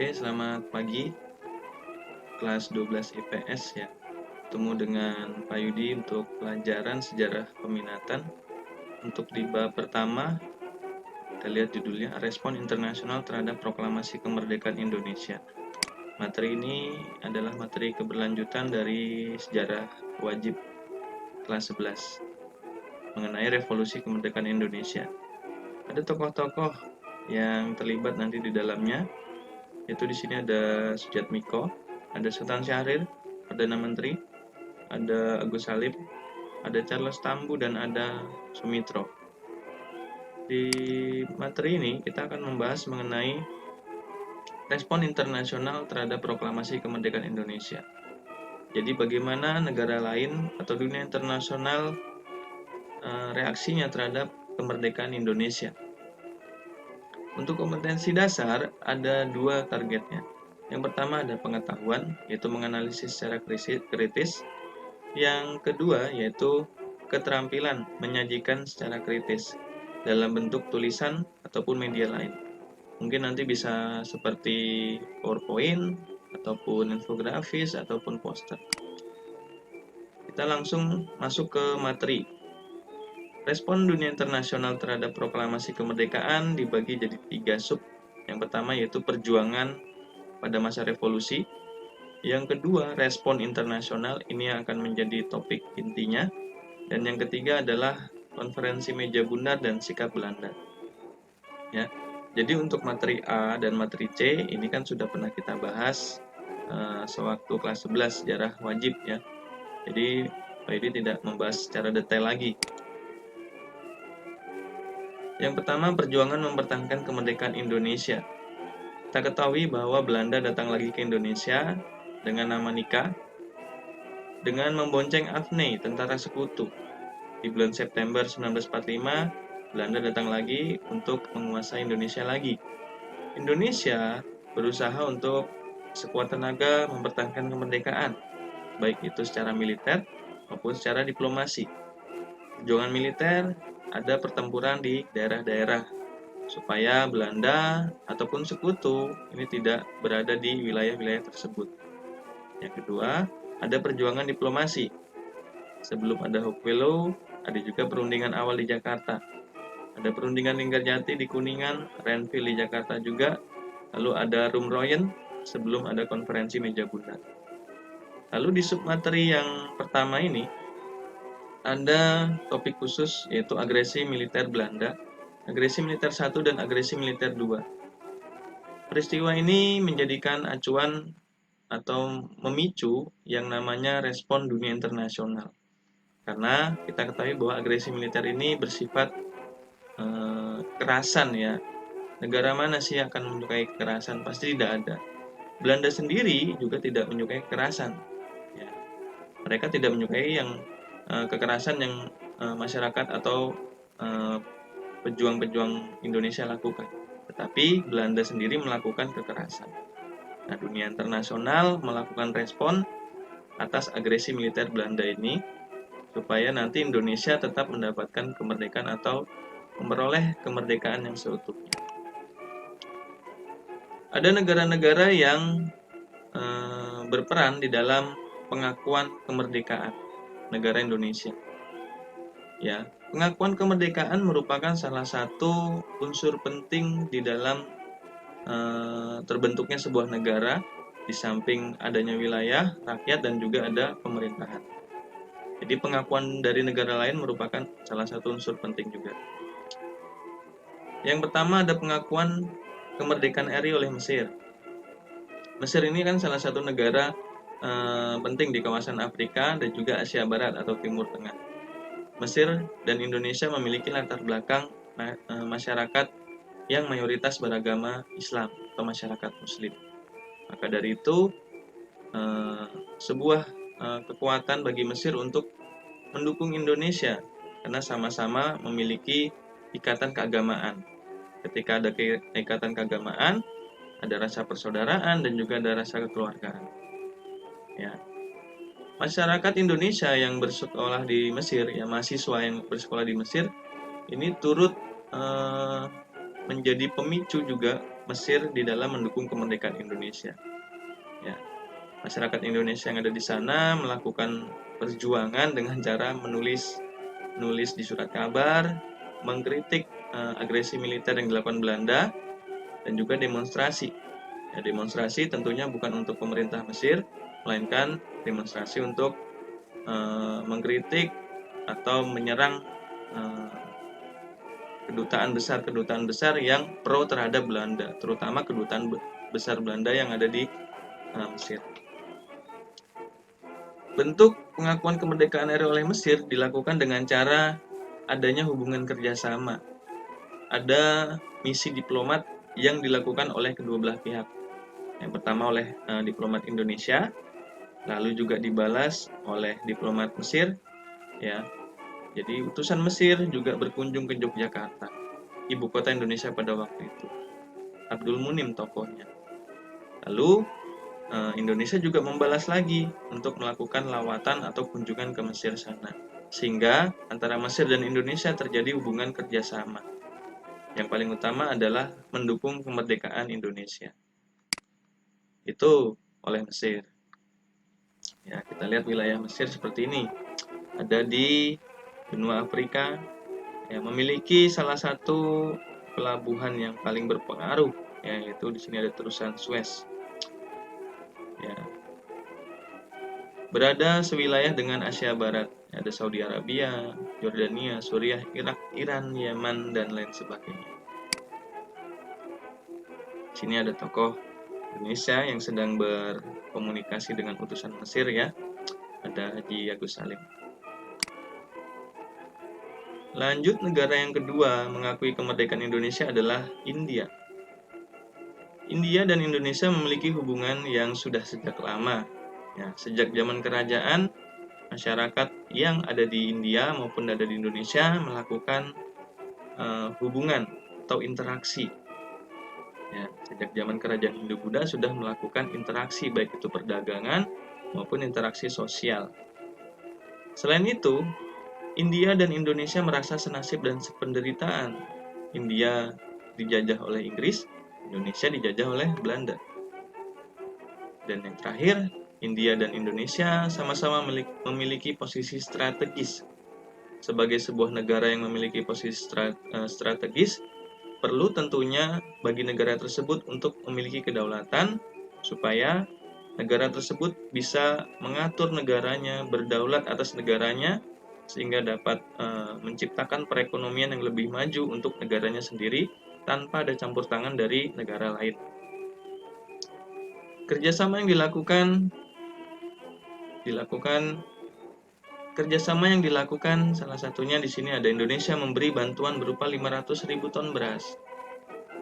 Oke, selamat pagi kelas 12 IPS ya. Ketemu dengan Pak Yudi untuk pelajaran sejarah peminatan. Untuk di bab pertama, kita lihat judulnya Respon Internasional Terhadap Proklamasi Kemerdekaan Indonesia. Materi ini adalah materi keberlanjutan dari sejarah wajib kelas 11 mengenai revolusi kemerdekaan Indonesia. Ada tokoh-tokoh yang terlibat nanti di dalamnya, yaitu di sini ada Sujatmiko, ada Sultan Syahrir, Perdana Menteri, ada Agus Salim, ada Charles Tambu, dan ada Sumitro. Di materi ini kita akan membahas mengenai respon internasional terhadap proklamasi kemerdekaan Indonesia. Jadi bagaimana negara lain atau dunia internasional reaksinya terhadap kemerdekaan Indonesia. Untuk kompetensi dasar ada dua targetnya. Yang pertama ada pengetahuan, yaitu menganalisis secara kritis. Yang kedua yaitu keterampilan menyajikan secara kritis dalam bentuk tulisan ataupun media lain. Mungkin nanti bisa seperti PowerPoint, ataupun infografis, ataupun poster. Kita langsung masuk ke materi. Respon dunia internasional terhadap proklamasi kemerdekaan dibagi jadi 3 sub. Yang pertama yaitu perjuangan pada masa revolusi. Yang kedua, respon internasional, ini yang akan menjadi topik intinya. Dan yang ketiga adalah konferensi meja bundar dan sikap Belanda. Ya. Jadi untuk materi A dan materi C ini kan sudah pernah kita bahas sewaktu kelas 11 sejarah wajib ya. Jadi Pak Yudi tidak membahas secara detail lagi. Yang pertama, perjuangan mempertahankan kemerdekaan Indonesia. Kita ketahui bahwa Belanda datang lagi ke Indonesia dengan nama Nika, dengan membonceng Afney, tentara sekutu. Di bulan September 1945, Belanda datang lagi untuk menguasai Indonesia lagi. Indonesia berusaha untuk sekuat tenaga mempertahankan kemerdekaan, baik itu secara militer maupun secara diplomasi. Perjuangan militer ada pertempuran di daerah-daerah supaya Belanda ataupun sekutu ini tidak berada di wilayah-wilayah tersebut. Yang kedua, ada perjuangan diplomasi. Sebelum ada Hopewello, ada juga perundingan awal di Jakarta. Ada perundingan Linggarjati di Kuningan, Renville di Jakarta juga. Lalu ada Rumroyen sebelum ada konferensi meja bundar. Lalu di submateri yang pertama ini ada topik khusus yaitu agresi militer Belanda, agresi militer 1 dan agresi militer 2. Peristiwa ini menjadikan acuan atau memicu yang namanya respon dunia internasional. Karena kita ketahui bahwa agresi militer ini bersifat kekerasan ya. Negara mana sih yang akan menyukai kekerasan? Pasti tidak ada. Belanda sendiri juga tidak menyukai kekerasan. Ya. Mereka tidak menyukai yang kekerasan yang masyarakat atau pejuang-pejuang Indonesia lakukan. Tetapi Belanda sendiri melakukan kekerasan. Nah, dunia internasional melakukan respon atas agresi militer Belanda ini supaya nanti Indonesia tetap mendapatkan kemerdekaan atau memperoleh kemerdekaan yang seutuhnya. Ada negara-negara yang berperan di dalam pengakuan kemerdekaan negara Indonesia. Ya, pengakuan kemerdekaan merupakan salah satu unsur penting di dalam terbentuknya sebuah negara, di samping adanya wilayah, rakyat, dan juga ada pemerintahan. Jadi pengakuan dari negara lain merupakan salah satu unsur penting juga. Yang pertama ada pengakuan kemerdekaan RI oleh Mesir. Mesir ini kan salah satu negara penting di kawasan Afrika dan juga Asia Barat atau Timur Tengah. Mesir dan Indonesia memiliki latar belakang masyarakat yang mayoritas beragama Islam atau masyarakat Muslim. Maka dari itu sebuah kekuatan bagi Mesir untuk mendukung Indonesia karena sama-sama memiliki ikatan keagamaan. Ketika ada ikatan keagamaan, ada rasa persaudaraan dan juga ada rasa kekeluargaan. Ya. Masyarakat Indonesia yang bersekolah di Mesir, ya mahasiswa yang bersekolah di Mesir, ini turut menjadi pemicu juga Mesir di dalam mendukung kemerdekaan Indonesia. Ya, masyarakat Indonesia yang ada di sana melakukan perjuangan dengan cara menulis di surat kabar, mengkritik agresi militer yang dilakukan Belanda, dan juga demonstrasi. Ya, demonstrasi tentunya bukan untuk pemerintah Mesir, melainkan demonstrasi untuk mengkritik atau menyerang kedutaan besar yang pro terhadap Belanda, terutama kedutaan besar Belanda yang ada di Mesir. Bentuk pengakuan kemerdekaan RI oleh Mesir dilakukan dengan cara adanya hubungan kerjasama. Ada misi diplomat yang dilakukan oleh kedua belah pihak. Yang pertama oleh diplomat Indonesia, lalu juga dibalas oleh diplomat Mesir. Ya, jadi utusan Mesir juga berkunjung ke Yogyakarta, ibu kota Indonesia pada waktu itu. Abdul Munim tokohnya. Lalu Indonesia juga membalas lagi untuk melakukan lawatan atau kunjungan ke Mesir sana. Sehingga antara Mesir dan Indonesia terjadi hubungan kerjasama. Yang paling utama adalah mendukung kemerdekaan Indonesia. Itu oleh Mesir. Ya, kita lihat wilayah Mesir seperti ini. Ada di benua Afrika, ya, memiliki salah satu pelabuhan yang paling berpengaruh, yaitu di sini ada terusan Suez. Ya. Berada sewilayah dengan Asia Barat, ada Saudi Arabia, Yordania, Suriah, Irak, Iran, Yaman, dan lain sebagainya. Di sini ada tokoh Indonesia yang sedang berkomunikasi dengan utusan Mesir, ya. Ada Haji Agus Salim. Lanjut, negara yang kedua mengakui kemerdekaan Indonesia adalah India. India dan Indonesia memiliki hubungan yang sudah sejak lama. Ya, sejak zaman kerajaan, masyarakat yang ada di India maupun ada di Indonesia melakukan hubungan atau interaksi. Ya, sejak zaman kerajaan Hindu-Buddha sudah melakukan interaksi, baik itu perdagangan maupun interaksi sosial. Selain itu, India dan Indonesia merasa senasib dan sependeritaan. India dijajah oleh Inggris, Indonesia dijajah oleh Belanda. Dan yang terakhir, India dan Indonesia sama-sama memiliki posisi strategis. Sebagai sebuah negara yang memiliki posisi strategis, perlu tentunya bagi negara tersebut untuk memiliki kedaulatan supaya negara tersebut bisa mengatur negaranya, berdaulat atas negaranya, sehingga dapat menciptakan perekonomian yang lebih maju untuk negaranya sendiri tanpa ada campur tangan dari negara lain. Kerjasama yang dilakukan salah satunya di sini ada Indonesia memberi bantuan berupa 500.000 ton beras.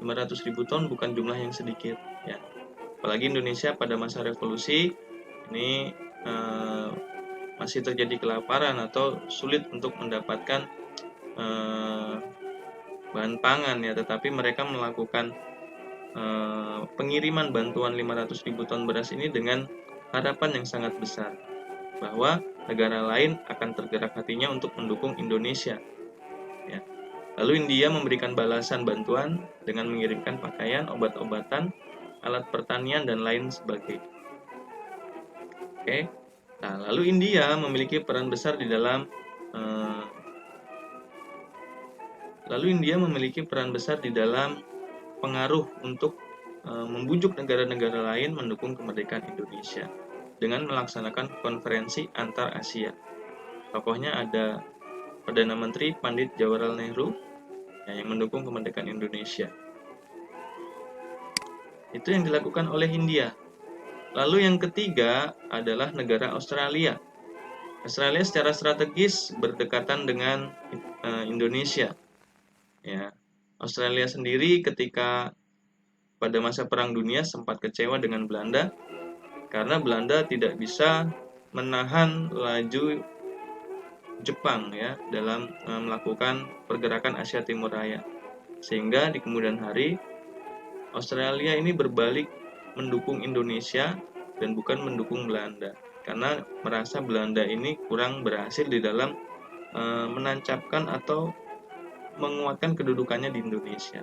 500.000 ton bukan jumlah yang sedikit, ya. Apalagi Indonesia pada masa revolusi ini masih terjadi kelaparan atau sulit untuk mendapatkan bahan pangan, ya, tetapi mereka melakukan pengiriman bantuan 500.000 ton beras ini dengan harapan yang sangat besar bahwa negara lain akan tergerak hatinya untuk mendukung Indonesia, ya. Lalu India memberikan balasan bantuan dengan mengirimkan pakaian, obat-obatan, alat pertanian, dan lain sebagainya. Oke. Nah, lalu India memiliki peran besar di dalam pengaruh untuk membujuk negara-negara lain mendukung kemerdekaan Indonesia dengan melaksanakan konferensi antar Asia. Tokohnya ada Perdana Menteri Pandit Jawaharlal Nehru yang mendukung kemerdekaan Indonesia. Itu yang dilakukan oleh India. Lalu yang ketiga adalah negara Australia. Australia secara strategis berdekatan dengan Indonesia. Ya, Australia sendiri ketika pada masa Perang Dunia sempat kecewa dengan Belanda karena Belanda tidak bisa menahan laju Jepang, ya, dalam melakukan pergerakan Asia Timur Raya. Sehingga di kemudian hari Australia ini berbalik mendukung Indonesia dan bukan mendukung Belanda karena merasa Belanda ini kurang berhasil di dalam menancapkan atau menguatkan kedudukannya di Indonesia.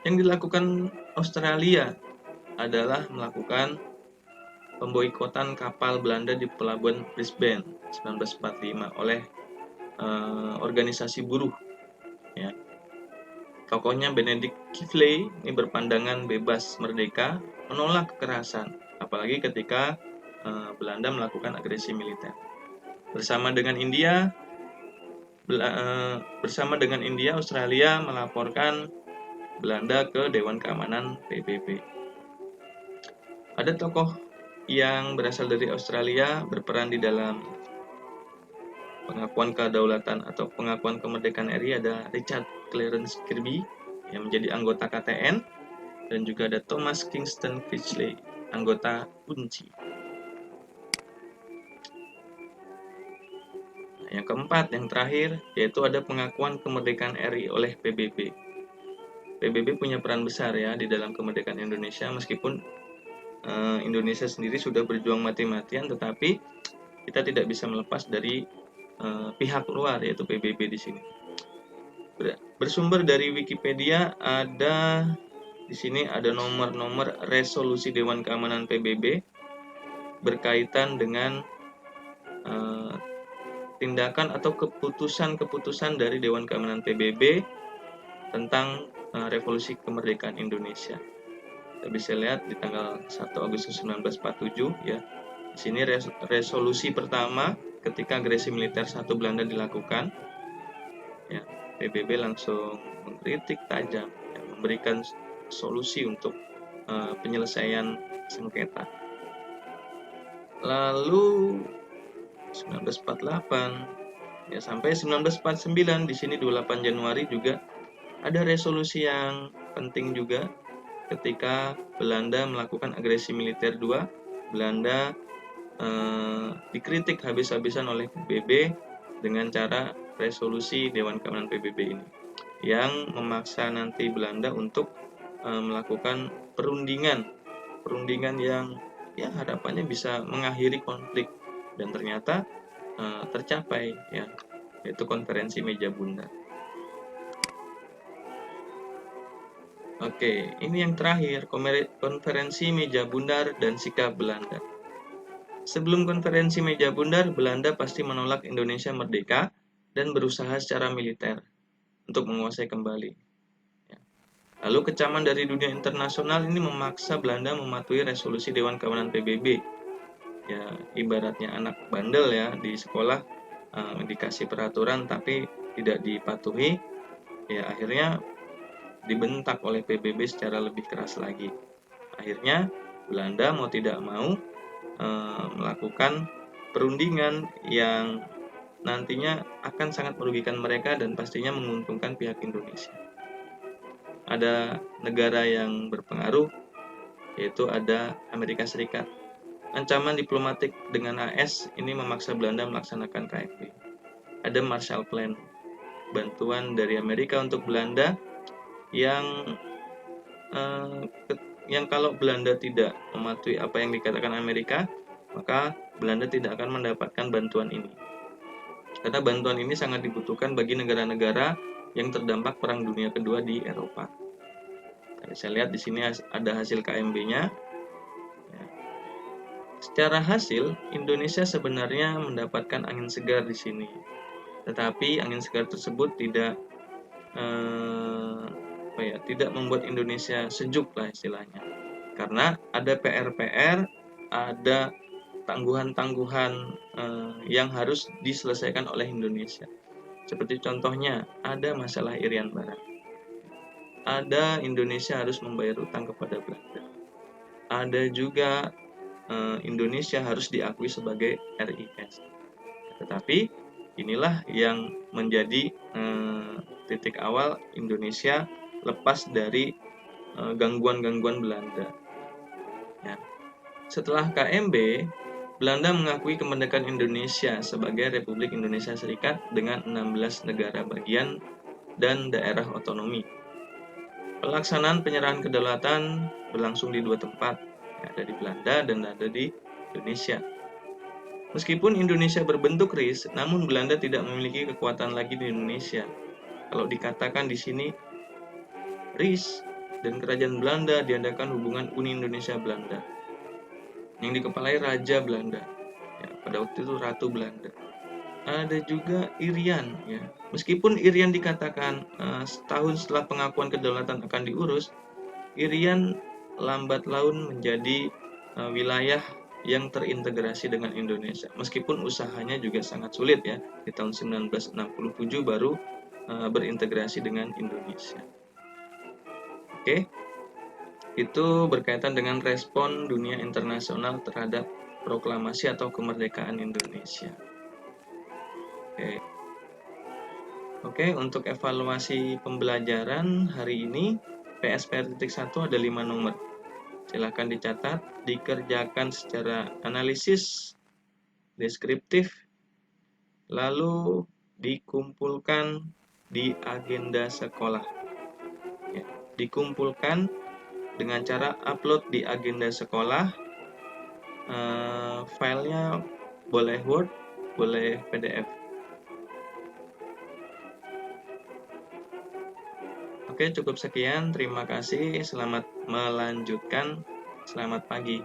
Yang dilakukan Australia adalah melakukan pemboikotan kapal Belanda di pelabuhan Brisbane 1945 oleh organisasi buruh. Ya. Tokohnya Benedict Kivley ini berpandangan bebas merdeka, menolak kekerasan, apalagi ketika Belanda melakukan agresi militer. Bersama dengan India, Australia melaporkan Belanda ke Dewan Keamanan PBB. Ada tokoh yang berasal dari Australia berperan di dalam pengakuan kedaulatan atau pengakuan kemerdekaan RI. Ada Richard Clarence Kirby yang menjadi anggota KTN, dan juga ada Thomas Kingston Critchley, anggota UNCI. Yang keempat, yang terakhir, yaitu ada pengakuan kemerdekaan RI oleh PBB. PBB punya peran besar ya di dalam kemerdekaan Indonesia, meskipun Indonesia sendiri sudah berjuang mati-matian, tetapi kita tidak bisa melepas dari pihak luar, yaitu PBB di sini. Bersumber dari Wikipedia, di sini ada nomor-nomor resolusi Dewan Keamanan PBB berkaitan dengan tindakan atau keputusan-keputusan dari Dewan Keamanan PBB tentang revolusi kemerdekaan Indonesia. Kita bisa lihat di tanggal 1 Agustus 1947 ya. Di sini resolusi pertama ketika agresi militer satu Belanda dilakukan, ya, PBB langsung mengkritik tajam, ya, memberikan solusi untuk penyelesaian sengketa. Lalu 1948 ya sampai 1949, di sini 28 Januari juga ada resolusi yang penting juga ketika Belanda melakukan agresi militer 2. Belanda dikritik habis-habisan oleh PBB dengan cara resolusi Dewan Keamanan PBB ini yang memaksa nanti Belanda untuk melakukan perundingan yang ya harapannya bisa mengakhiri konflik, dan ternyata tercapai ya, yaitu konferensi meja bundar. Oke, ini yang terakhir, konferensi meja bundar dan sikap Belanda. Sebelum konferensi meja bundar, Belanda pasti menolak Indonesia merdeka dan berusaha secara militer untuk menguasai kembali. Lalu kecaman dari dunia internasional ini memaksa Belanda mematuhi resolusi Dewan Keamanan PBB. Ya, ibaratnya anak bandel ya di sekolah, dikasih peraturan tapi tidak dipatuhi, ya akhirnya dibentak oleh PBB secara lebih keras lagi. Akhirnya Belanda mau tidak mau melakukan perundingan yang nantinya akan sangat merugikan mereka dan pastinya menguntungkan pihak Indonesia. Ada negara yang berpengaruh, yaitu ada Amerika Serikat. Ancaman diplomatik dengan AS ini memaksa Belanda melaksanakan KFP. Ada Marshall Plan, bantuan dari Amerika untuk Belanda yang kalau Belanda tidak mematuhi apa yang dikatakan Amerika, maka Belanda tidak akan mendapatkan bantuan ini. Karena bantuan ini sangat dibutuhkan bagi negara-negara yang terdampak Perang Dunia Kedua di Eropa. Saya lihat di sini ada hasil KMB-nya. Secara hasil, Indonesia sebenarnya mendapatkan angin segar di sini. Tetapi angin segar tersebut tidak membuat Indonesia sejuk lah istilahnya. Karena ada PR-PR, ada tangguhan-tangguhan yang harus diselesaikan oleh Indonesia. Seperti contohnya, ada masalah Irian Barat. Ada Indonesia harus membayar utang kepada Belanda. Ada juga Indonesia harus diakui sebagai RIS. Tetapi inilah yang menjadi titik awal Indonesia lepas dari gangguan-gangguan Belanda. Ya. Setelah KMB, Belanda mengakui kemerdekaan Indonesia sebagai Republik Indonesia Serikat dengan 16 negara bagian dan daerah otonomi. Pelaksanaan penyerahan kedaulatan berlangsung di 2 tempat, ada di Belanda dan ada di Indonesia. Meskipun Indonesia berbentuk RIS, namun Belanda tidak memiliki kekuatan lagi di Indonesia. Kalau dikatakan di sini RIS, dan Kerajaan Belanda diadakan hubungan Uni Indonesia Belanda yang dikepalai Raja Belanda. Ya, pada waktu itu Ratu Belanda. Ada juga Irian, ya. Meskipun Irian dikatakan setahun setelah pengakuan kedaulatan akan diurus, Irian lambat laun menjadi wilayah yang terintegrasi dengan Indonesia. Meskipun usahanya juga sangat sulit, ya. Di tahun 1967 baru berintegrasi dengan Indonesia. Oke. Itu berkaitan dengan respon dunia internasional terhadap proklamasi atau kemerdekaan Indonesia. Oke, untuk evaluasi pembelajaran hari ini, PSPR.1 ada 5 nomor. Silakan dicatat, dikerjakan secara analisis, deskriptif, lalu dikumpulkan di agenda sekolah. Ya, dikumpulkan dengan cara upload di agenda sekolah. Filenya boleh Word, boleh PDF. Oke, cukup sekian. Terima kasih. Selamat melanjutkan. Selamat pagi.